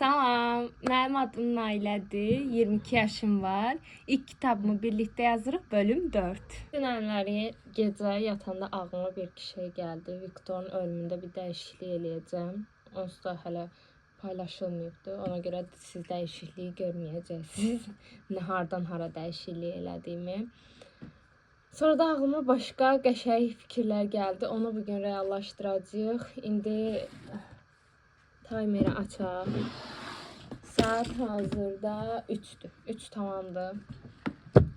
Salam, mənim adım Nailədir, 22 yaşım var. İlk kitabımı birlikdə yazırıq, bölüm 4. Dünənləri gecə yatanda ağlıma bir şey gəldi. Viktorun ölümündə bir dəyişiklik eləyəcəm. Onsuz da hələ paylaşılmayıbdı. Ona görə siz dəyişikliyi görməyəcəksiniz. Hardan hara dəyişiklik elədiyimi. Sonra da ağlıma başqa qəşəng fikirlər gəldi. Onu bugün reallaşdıracağıq. İndi timeri açaq. Saat hazırda 3'dür. 3 tamamdır.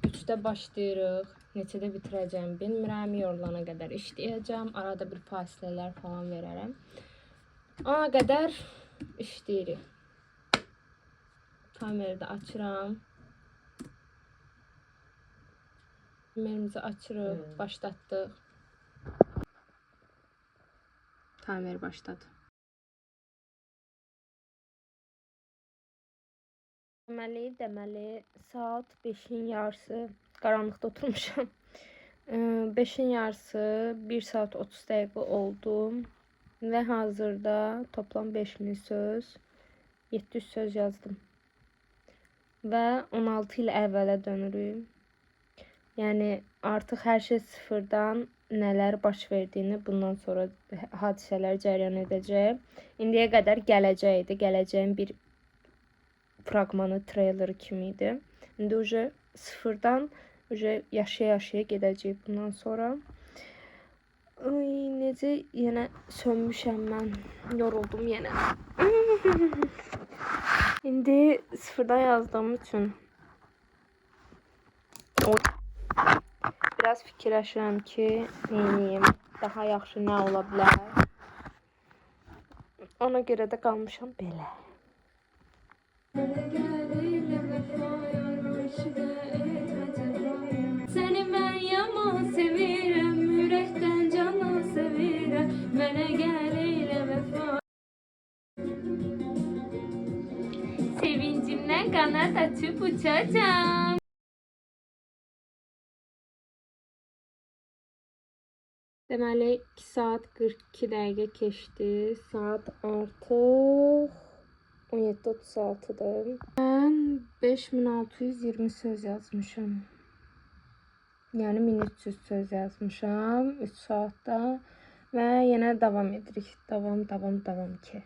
3'də başlayırıq. Neçədə bitirəcəm bilmirəm. Yorulana qədər işləyəcəm. Arada bir fasilələr falan verərəm. Ona qədər işləyirik. Kameri də açıram. Kamerimizi açırıq. Başlatdıq. Timer başladı. Deməli saat 5'in yarısı, qaranlıqda oturmuşam. 5'in yarısı 1 saat 30 dəqiqə oldu və hazırda toplam 5000 söz, 700 söz yazdım. Və 16 il əvvələ dönürük. Yəni artıq hər şey sıfırdan nələr baş verdiyini bundan sonra hadisələr cərəyan edəcək. İndiyə qədər gələcək idi. Gələcəyin bir fragmanı, traileri kimiydi. İndi uje sıfırdan yaşaya-yaşaya gedəcəyik bundan sonra. Ay, necə yenə sönmüşəm mən. Yoruldum yenə. İndi sıfırdan yazdığım üçün biraz fikirləşirəm ki, neyniyim, daha yaxşı nə ola bilər. Ona görə də qalmışam belə. Seni ben yaman sevirəm, ürəkdən canan sevirəm, mənə gəl elə vəfa. Sevincimdən qanat açıb uçacağım. Deməli 2 saat 42 dəqiqə keçdi. Saat artıq 17:36'dır. Ben 5620 söz yazmışım. Yani 1300 söz yazmışam 3 saatdə və yenə davam edirik. Davam ki.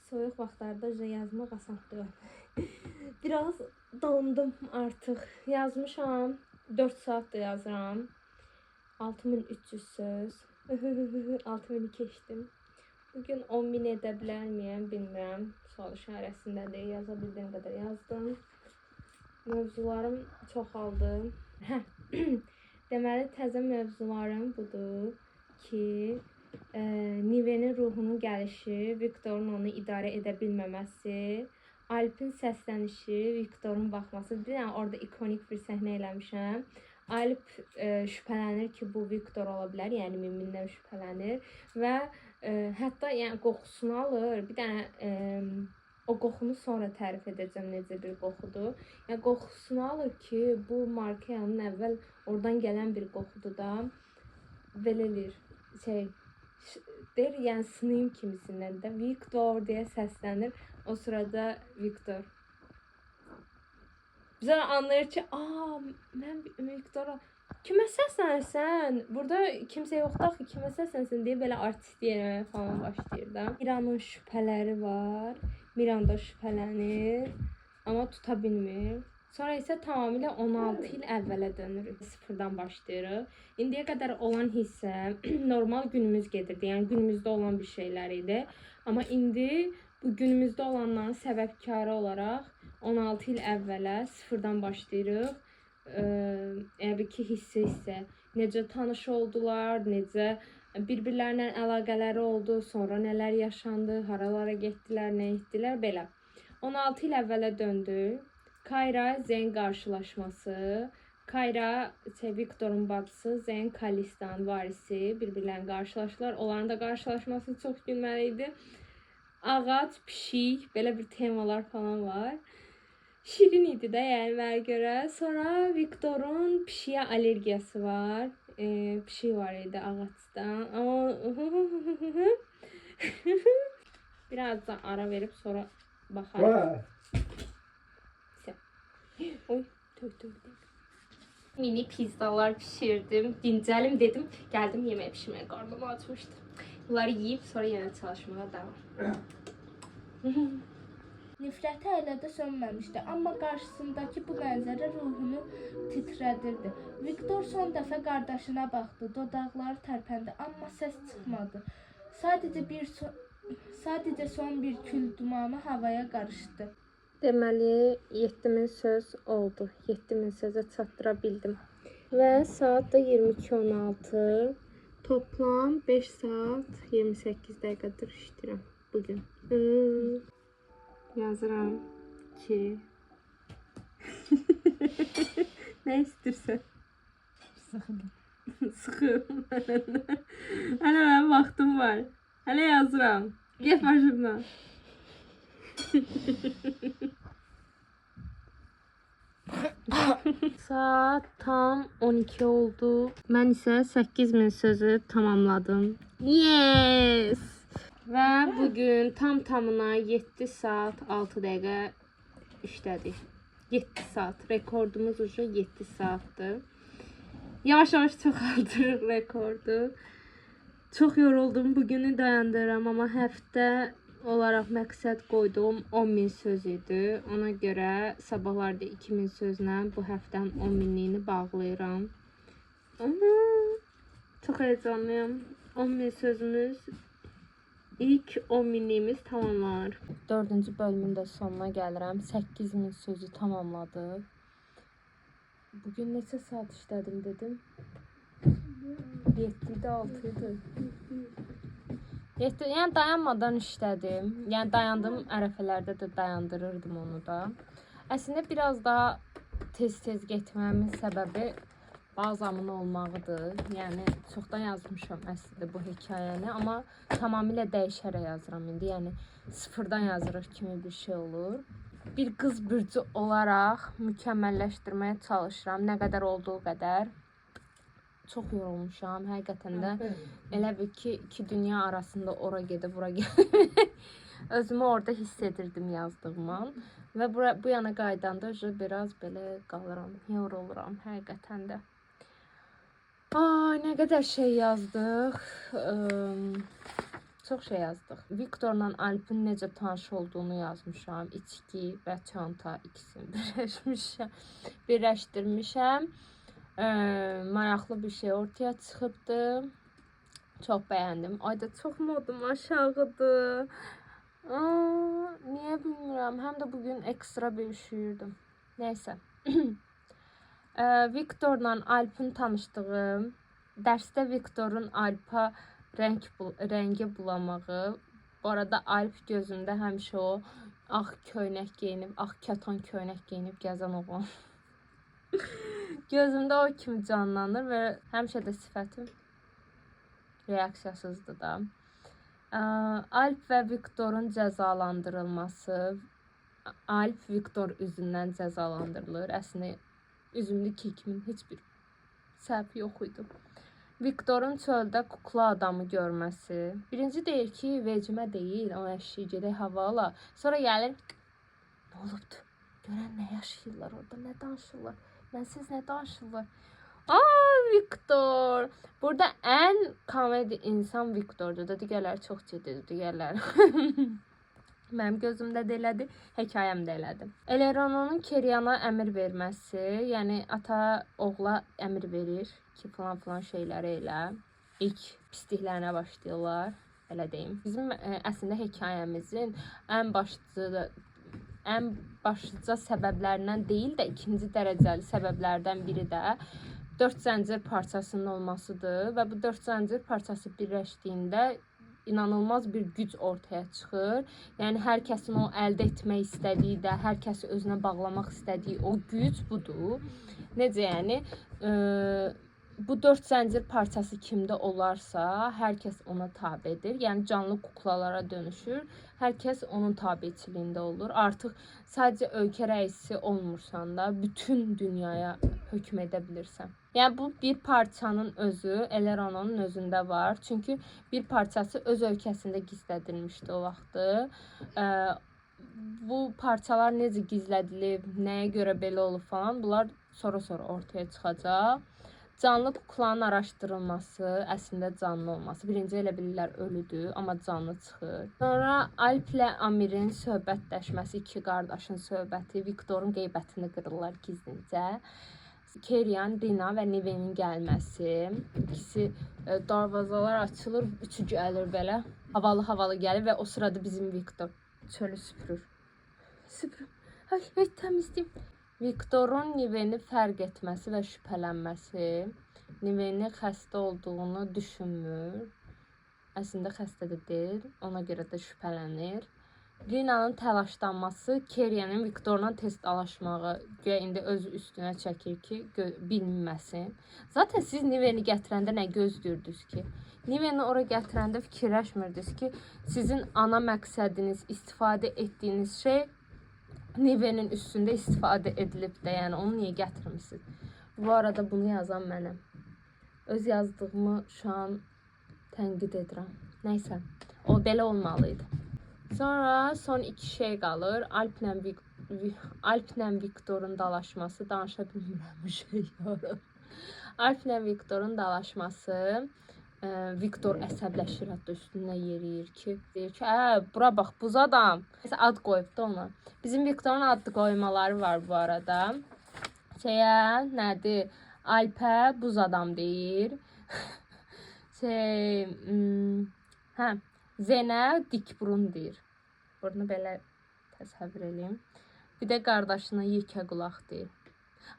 Soyuq vaxtlarda yazmaq asan deyil. Biraz dondım artıq. Yazmışam. 4 saatdır yazıram. 6300 söz. 6000'i keçdim. Bugün 10.000 edə bilər miyəm bilmirəm. Sual işarəsindədir. Yaza bildiyim qədər yazdım. Mövzularım çoxaldı. Deməli təzə mövzularım budur ki, Nive'nin ruhunun gəlişi, Viktorun onu idarə edə bilməməsi, Alp'in səslənişi, Viktorun baxması. Yəni orada ikonik bir səhnə eləmişəm. Alp şübhələnir ki, bu Viktor ola bilər, yəni Mimin'dən şübhələnir və hətta yəni qoxusunu alır. Bir dənə o qoxunu sonra tərif edəcəm necə bir qoxudur. Yəni qoxusunu alır ki, bu Markeyanın əvvəl oradan gələn bir qoxudur da. Belə eləyir. Deyir, yəni sınayım kimisindən də Viktor deyə səslənir. O sırada Viktor bizə anlayır ki, mən Viktora kimə səslənirsən? Burada kimsə yoxdur axı, kimə səslənirsən deyə belə artist yerə falan başlayır da. Miranın şübhələri var. Miran da şübhələnir, amma tuta bilmir. Sonra isə tamamilə 16 il əvvələ dönürük. Sıfırdan başlayırıq. İndiyə qədər olan hissə normal günümüz gedirdi. Yəni günümüzdə olan bir şeylər idi. Amma indi bu günümüzdə olanların səbəbkarı olaraq 16 il əvvələ sıfırdan başlayırıq. Əvvəl ki hissə necə tanış oldular, necə bir-birlərinə əlaqələri oldu, sonra nələr yaşandı, haralara getdilər, nə etdilər, belə. 16 il əvvələ döndü. Kayra Zen qarşılaşması. Kayra Viktorun bacısı, Zen Kalistan varisi bir-birlərini qarşılaşdılar. Onların da qarşılaşması çox gülməli idi. Ağac, pişik, belə bir temalar falan var. Şirin idi də yəni mənə görə. Sonra Viktorun pişiyə allergiyası var. Pişik var idi ağacdan. Biraz da ara verip sonra bakarım. Oy, tök. Mini pizzalar pişirdim. Dincəlim dedim. Geldim yemeği pişirmeye. Karnım açmıştı. Bunları yiyip sonra yine çalışmaya devam. Nifrəti hələ də sönməmişdi, amma qarşısındakı bu mənzərə ruhunu titrədirdi. Viktor son dəfə qardaşına baxdı, dodaqları tərpəndi, amma səs çıxmadı. Sadəcə son bir kül dumanı havaya qarışdı. Deməli 7000 söz oldu. 7000 sözə çatdıra bildim. Və saat da 22:16. Toplam 5 saat 28 dəqiqədir işləyirəm bugün. Yazıram ki nə istəyirsən? Sıxım. Hələ mənim vaxtım var. Hələ yazıram. Get başımdan. Saat tam 12 oldu. Mən isə 8000 sözü tamamladım. Yes! Və bugün tam tamına 7 saat 6 dəqiqə işlədik. 7 saat. Rekordumuz ucu 7 saatdır. Yavaş-yavaş çoxaltırıq rekordu. Çox yoruldum. Bugünü dayandırıram, amma həftə olaraq məqsəd qoyduğum 10.000 söz idi. Ona görə sabahlarda 2000 sözlə bu həftənin 10.000-liyini bağlayıram. Çox heyecanlıyam. 10.000 sözümüz, ilk 10.000-liyimiz tamamlanır. 4-cü bölümün də sonuna gəlirəm. 8000 sözü tamamladıq. Bugün neçə saat işlədim dedim? 7-də 6-ydı. Yəni dayanmadan işlədim. Yəni dayandığım ərəfələrdə də dayandırırdım onu da. Əslində biraz daha tez-tez getməmin səbəbi bazamın olmağıdır. Yəni çoxdan yazmışam əslində bu hekayəni, amma tamamilə dəyişərək yazıram indi. Yəni sıfırdan yazırıq kimi bir şey olur. Bir qız bürcü olaraq mükəmməlləşdirməyə çalışıram, nə qədər olduğu qədər. Çox yorulmuşam, həqiqətən də elə bir ki, iki dünya arasında ora gedib, bura gedib. Özümü orada hiss edirdim yazdığımdan. Və bu yana qaydanda biraz belə qalıram, yoruluram həqiqətən də. Ay, nə qədər şey yazdıq. Çox şey yazdıq. Viktorla Alpin necə tanış olduğunu yazmışam. İçki və çanta ikisini birləşdirmişəm. Maraqlı bir şey ortaya çıxıbdı. Çox bəyəndim. Ayda çox modum aşağıdır. Niyə bilmirəm. Həm də bugün ekstra bir üşüyürdüm. Neysə. Viktorla Alpin tanışdığım, dərsdə Viktorun Alpa rəngi bulamağı. Bu arada Alp gözümdə həmişə o ağ köynək geyinib, ağ katan köynək geyinib gəzən oğlan. Gözümdə o kimi canlanır və həmişə də sifətim reaksiyasızdır da. Alp və Viktorun cəzalandırılması. Alp Viktor üzündən cəzalandırılır. Əslində üzümlü kekimin heç bir səbəbi yox idi. Viktorun çöldə kukla adamı görməsi. Birinci deyir ki, vecimə deyil, o əşi gedək hava ala. Sonra gəlir, nə olubdur? Görən nə yaşayırlar orada, nə danışırlar? Mənsiz nə danışırlar? Viktor. Burada ən komedi insan Viktordur da. Digərləri çox ciddidir, digərləri. Mənim gözümdə də elədi, hekayəm də elədi. Elerono'nun Keriana əmir verməsi, yəni ata oğla əmir verir ki, falan şeyləri elə. İlk pisliklərinə başlayırlar, elə deyim. Bizim əslində hekayəmizin ən başlıca səbəblərindən deyil də, ikinci dərəcəli səbəblərdən biri də 4 zəncir parçasının olmasıdır və bu 4 zəncir parçası birləşdiyində inanılmaz bir güc ortaya çıxır. Yəni hər kəsin o əldə etmək istədiyi də, hər kəsi özünə bağlamaq istədiyi o güc budur. Necə yəni? bu 4 zəncir parçası kimdə olarsa, hər kəs ona tabedir. Yəni canlı kuklalara dönüşür. Hər kəs onun tabeçiliyində olur. Artıq sadəcə ölkə rəisi olmursan da, bütün dünyaya hökm edə bilirsən. Yəni bu bir parçanın özü Elerono'nun özündə var. Çünki bir parçası öz ölkəsində gizlədilmişdi o vaxtı. Bu parçalar necə gizlədilib, nəyə görə belə olub falan, bunlar sonra ortaya çıxacaq. Canlı kuklanın araşdırılması, əslində canlı olması. Birinci elə bilirlər ölüdür, amma canlı çıxır. Sonra Alp ilə Amirin söhbətləşməsi, iki qardaşın söhbəti, Viktorun qeybətini qırırlar gizlincə. Kerian, Rina və Nivenin gəlməsi. İkisi darvazalar açılır, üçü gəlir belə. Havalı gəlir və o sırada bizim Viktor çölü süpürür. Ay, təmizliyim. Viktorun Niveni fərq etməsi və şübhələnməsi. Niveni xəstə olduğunu düşünmür. Əslində xəstə də deyil, ona görə də şübhələnir. Rina'nın təlaşlanması, Kerian'ın Viktorla test alaşmağı güya indi öz üstünə çəkir ki, bilməsin. Zaten siz Niveni gətirəndə nə gözləyirdiniz ki? Niveni ora gətirəndə fikirləşmirdiniz ki, sizin ana məqsədiniz, istifadə etdiyiniz şey Nivenin üstündə istifadə edilib də, yəni onu niyə gətirmisiniz? Bu arada bunu yazan mənəm. Öz yazdığımı şu an tənqid edirəm. Nəysə, o belə olmalıydı. Sonra son iki şey qalır. Alplə Viktorun dalaşması, danışa bilmirəm bu şey yarım. Alplə Viktorun dalaşması, Viktor əsəbləşir, hətta üstünə yeriyir ki, deyir ki, bura bax, buz adam. Ad qoyub da ona. Bizim Viktorun adlı qoymaları var bu arada. Nədir? Alpə buz adam deyir. Zenə dikburun deyir. Bunu belə təsəvvür edeyim. Bir də qardaşına yekə qulaq deyir.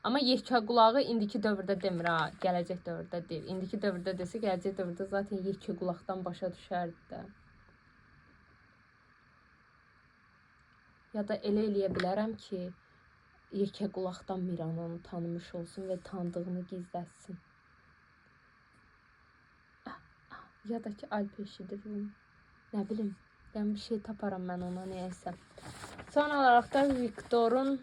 Amma yekə qulağı indiki dövrdə demir ha, gələcək dövrdə deyir. İndiki dövrdə desə, gələcək dövrdə zaten yekə qulaqdan başa düşərdi də. Ya da elə eləyə bilərəm ki, yekə qulaqdan Miran onu tanımış olsun və tanıdığını gizlətsin. Ya da ki, Alp eşidir bunu. Nə bilim. Yəni bir şey taparam mən ona neyəsə. Son olaraq da Viktorun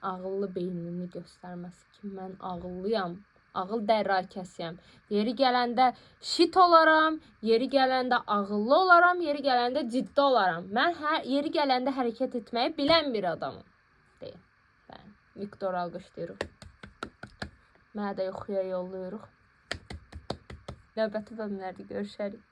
ağıllı beynini göstərməsi ki, mən ağıllıyam, ağıl dərrakəsiyəm. Yeri gələndə şit olaram, yeri gələndə ağıllı olaram, yeri gələndə ciddi olaram. Mən yeri gələndə hərəkət etməyi bilən bir adamım. Deyil. Viktor alqışlayırıq. Mənə də yuxuya yollayırıq. Növbəti bölümlərdə görüşərik.